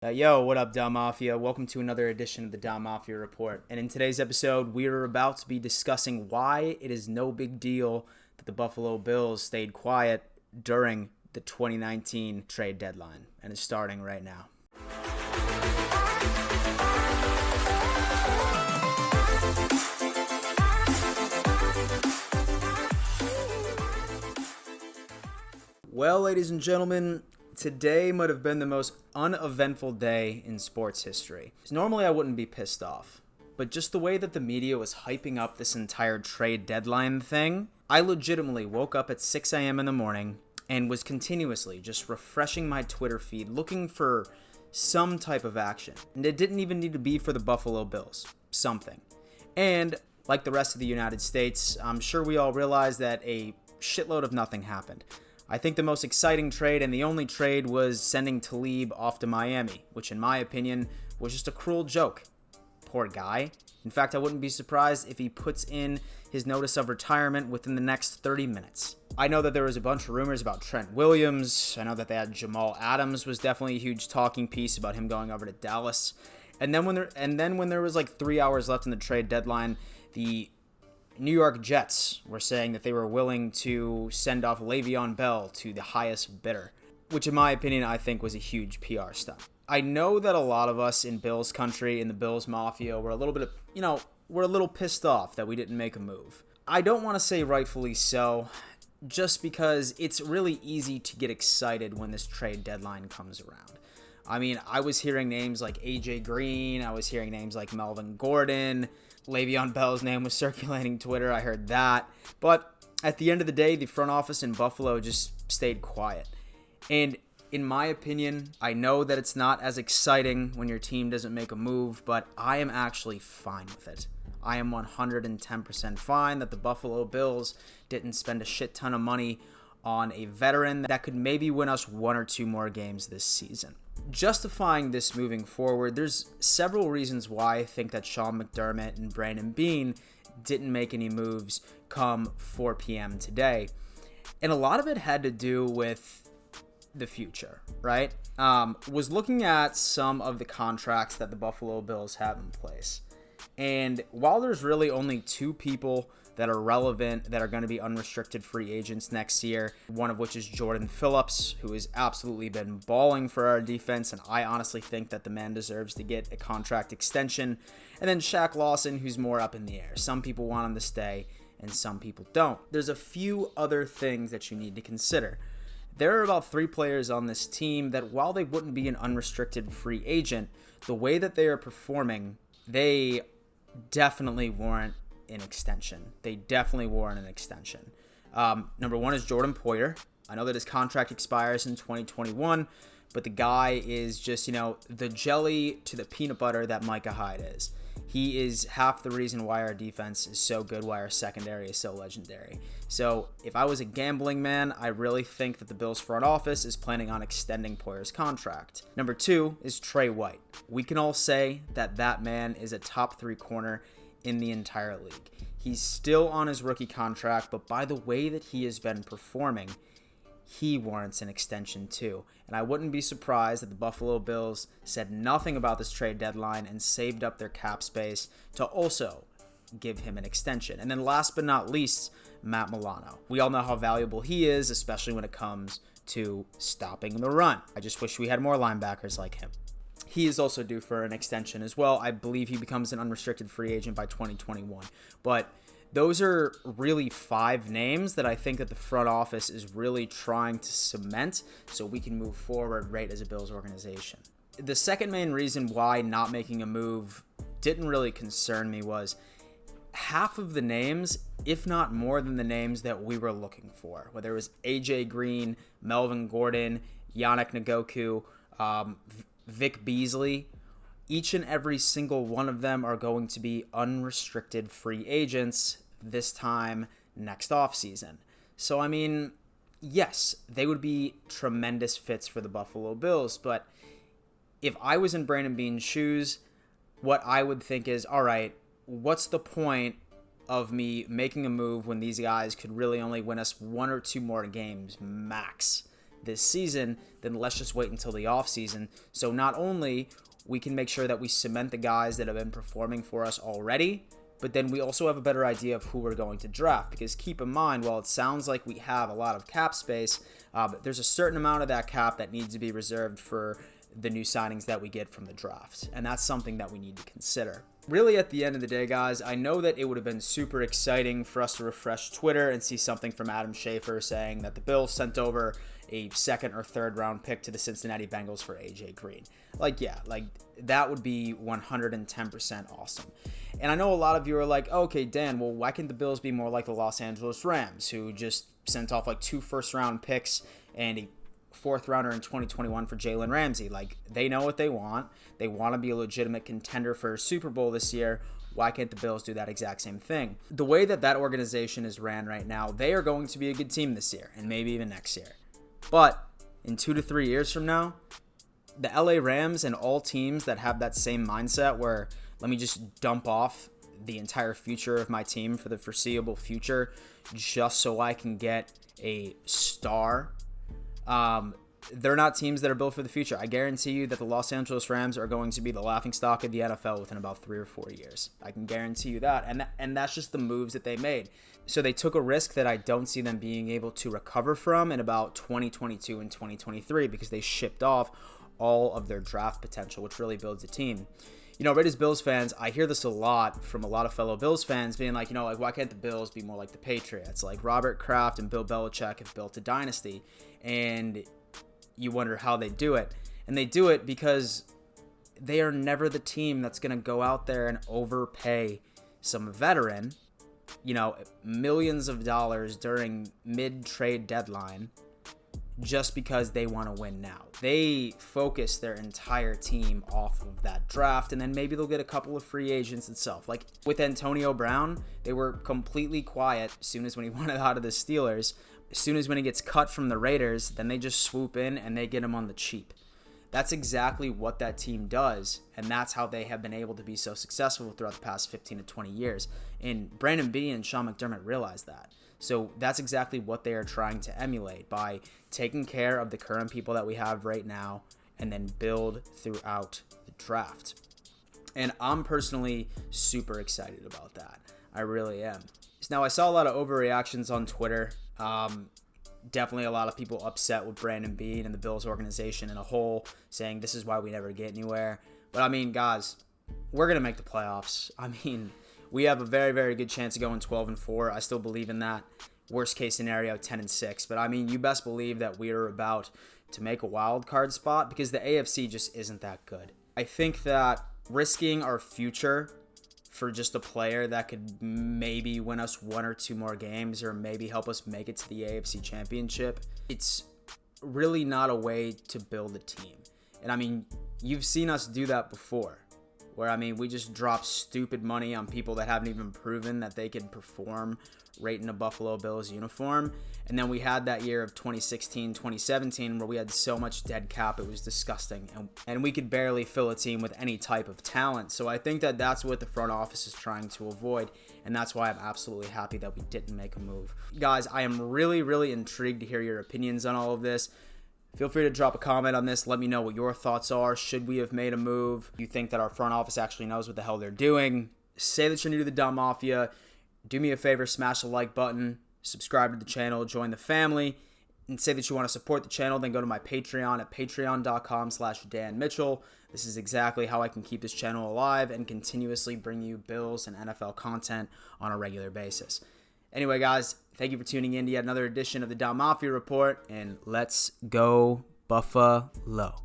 Yo, what up, Mafia? Welcome to another edition of the Mafia Report. And in today's episode, we are about to be discussing why it is no big deal that the Buffalo Bills stayed quiet during the 2019 trade deadline. And it's starting right now. Well, ladies and gentlemen, today might have been the most uneventful day in sports history. Normally I wouldn't be pissed off, but just the way that the media was hyping up this entire trade deadline thing, I legitimately woke up at 6 a.m. in the morning and was continuously just refreshing my Twitter feed looking for some type of action. And it didn't even need to be for the Buffalo Bills. Something. And like the rest of the United States, I'm sure we all realize that a shitload of nothing happened. I think the most exciting trade and the only trade was sending Talib off to Miami, which in my opinion was just a cruel joke. Poor guy. In fact, I wouldn't be surprised if he puts in his notice of retirement within the next 30 minutes. I know that there was a bunch of rumors about Trent Williams. I know that they had Jamal Adams was definitely a huge talking piece about him going over to Dallas. And then when there was like 3 hours left in the trade deadline, the New York Jets were saying that they were willing to send off Le'Veon Bell to the highest bidder, which in my opinion I think was a huge PR stunt. I know that a lot of us in Bills country, in the Bills Mafia, were a little bit of, we're a little pissed off that we didn't make a move. I don't want to say rightfully so, just because it's really easy to get excited when this trade deadline comes around. I mean, I was hearing names like AJ Green, I was hearing names like Melvin Gordon, Le'Veon Bell's name was circulating Twitter, I heard that. But at the end of the day, the front office in Buffalo just stayed quiet. And in my opinion, I know that it's not as exciting when your team doesn't make a move, but I am actually fine with it. I am 110% fine that the Buffalo Bills didn't spend a shit ton of money on a veteran that could maybe win us one or two more games this season. Justifying this moving forward, there's several reasons why I think that Sean McDermott and Brandon Beane didn't make any moves come 4 p.m. today. And a lot of it had to do with the future, right? Was looking at some of the contracts that the Buffalo Bills have in place. And while there's really only two people that are relevant, that are going to be unrestricted free agents next year, one of which is Jordan Phillips, who has absolutely been balling for our defense, and I honestly think that the man deserves to get a contract extension. And then Shaq Lawson, who's more up in the air. Some people want him to stay, and some people don't. There's a few other things that you need to consider. There are about 3 players on this team that, while they wouldn't be an unrestricted free agent, the way that they are performing, they definitely warrant an extension. They definitely warrant an extension. Number one is Jordan Poyer. I know that his contract expires in 2021, but the guy is just, the jelly to the peanut butter that Micah Hyde is. He is half the reason why our defense is so good, why our secondary is so legendary. So if I was a gambling man, I really think that the Bills front office is planning on extending Poyer's contract. Number 2 is Trey White. We can all say that that man is a top 3 corner in the entire league. He's still on his rookie contract, but by the way that he has been performing, he warrants an extension too. And I wouldn't be surprised that the Buffalo Bills said nothing about this trade deadline and saved up their cap space to also give him an extension. And then last but not least, Matt Milano. We all know how valuable he is, especially when it comes to stopping the run. I just wish we had more linebackers like him. He is also due for an extension as well. I believe he becomes an unrestricted free agent by 2021. But those are really 5 names that I think that the front office is really trying to cement so we can move forward right as a Bills organization. The second main reason why not making a move didn't really concern me was half of the names, if not more than the names that we were looking for, whether it was AJ Green, Melvin Gordon, Yannick Ngakoue, Vic Beasley, each and every single one of them are going to be unrestricted free agents this time next offseason. So, I mean, yes, they would be tremendous fits for the Buffalo Bills, but if I was in Brandon Beane's shoes, what I would think is, all right, what's the point of me making a move when these guys could really only win us 1 or 2 more games max this season, then let's just wait until the offseason. So not only we can make sure that we cement the guys that have been performing for us already, but then we also have a better idea of who we're going to draft. Because keep in mind, while it sounds like we have a lot of cap space, there's a certain amount of that cap that needs to be reserved for the new signings that we get from the draft. And that's something that we need to consider. Really, at the end of the day, guys, I know that it would have been super exciting for us to refresh Twitter and see something from Adam Schefter saying that the Bills sent over a second or third round pick to the Cincinnati Bengals for AJ Green. That would be 110% awesome. And I know a lot of you are like, okay, Dan, well, why can't the Bills be more like the Los Angeles Rams, who just sent off 2 first-round picks and a 4th rounder in 2021 for Jalen Ramsey? They know what they want. They want to be a legitimate contender for a Super Bowl this year. Why can't the Bills do that exact same thing? The way that organization is ran right now, they are going to be a good team this year and maybe even next year. But in 2 to 3 years from now, the LA Rams and all teams that have that same mindset where let me just dump off the entire future of my team for the foreseeable future just so I can get a star, they're not teams that are built for the future. I guarantee you that the Los Angeles Rams are going to be the laughingstock of the NFL within about 3 or 4 years. I can guarantee you that. And that's just the moves that they made. So they took a risk that I don't see them being able to recover from in about 2022 and 2023 because they shipped off all of their draft potential, which really builds a team. Right as Bills fans, I hear this a lot from a lot of fellow Bills fans being like, why can't the Bills be more like the Patriots? Robert Kraft and Bill Belichick have built a dynasty, and you wonder how they do it. And they do it because they are never the team that's going to go out there and overpay some veteran, millions of dollars during mid-trade deadline just because they want to win now. They focus their entire team off of that draft, and then maybe they'll get a couple of free agents itself. With Antonio Brown, they were completely quiet as soon as when he wanted out of the Steelers. As soon as when he gets cut from the Raiders, then they just swoop in and they get him on the cheap. That's exactly what that team does, and that's how they have been able to be so successful throughout the past 15 to 20 years. And Brandon Beane and Sean McDermott realize that. So that's exactly what they are trying to emulate by taking care of the current people that we have right now and then build throughout the draft. And I'm personally super excited about that. I really am. Now, I saw a lot of overreactions on Twitter. Definitely a lot of people upset with Brandon Beane and the Bills organization in a whole, saying this is why we never get anywhere. But guys, we're going to make the playoffs. We have a very, very good chance of going 12-4. I still believe in that. Worst case scenario, 10-6. But you best believe that we are about to make a wild card spot because the AFC just isn't that good. I think that risking our future for just a player that could maybe win us 1 or 2 more games or maybe help us make it to the AFC Championship, it's really not a way to build a team. And you've seen us do that before. Where, we just drop stupid money on people that haven't even proven that they can perform right in a Buffalo Bills uniform. And then we had that year of 2016, 2017 where we had so much dead cap, it was disgusting. And we could barely fill a team with any type of talent. So I think that that's what the front office is trying to avoid. And that's why I'm absolutely happy that we didn't make a move. Guys, I am really, really intrigued to hear your opinions on all of this. Feel free to drop a comment on this. Let me know what your thoughts are. Should we have made a move? You think that our front office actually knows what the hell they're doing? Say that you're new to the Dynasty Mafia. Do me a favor, smash the like button, subscribe to the channel, join the family, and say that you want to support the channel. Then go to my Patreon at patreon.com/Dan Mitchell. This is exactly how I can keep this channel alive and continuously bring you Bills and NFL content on a regular basis. Anyway, guys, thank you for tuning in to yet another edition of the Dynasty Mafia Report, and let's go Buffalo.